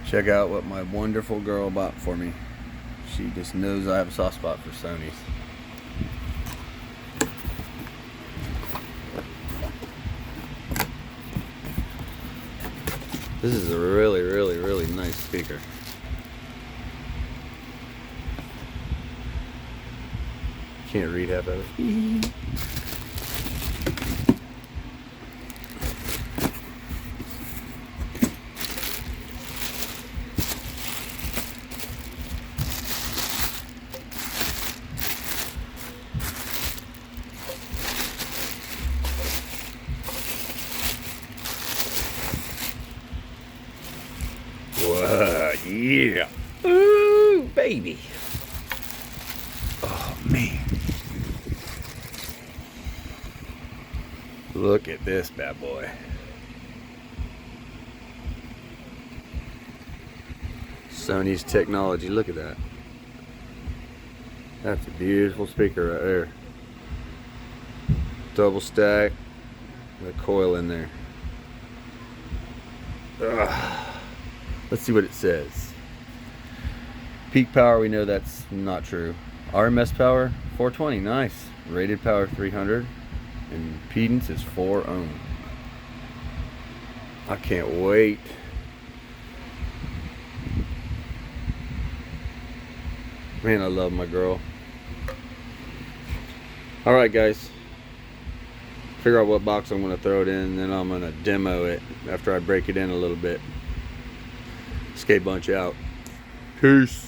Check out what my wonderful girl bought for me. She just knows I have a soft spot for Sonys. This is a really, really, really nice speaker. Can't read half of it. Whoa, yeah. Ooh, baby. Oh, man. Look at this bad boy. Sony's technology. Look at that. That's a beautiful speaker right there. Double stack with a coil in there. Ugh. Let's see what it says. Peak power, we know that's not true. RMS power, 420, nice. Rated power, 300. And impedance is 4 ohm. I can't wait. Man, I love my girl. Alright guys. Figure out what box I'm going to throw it in, and then I'm going to demo it after I break it in a little bit. Skate Bunch out. Peace.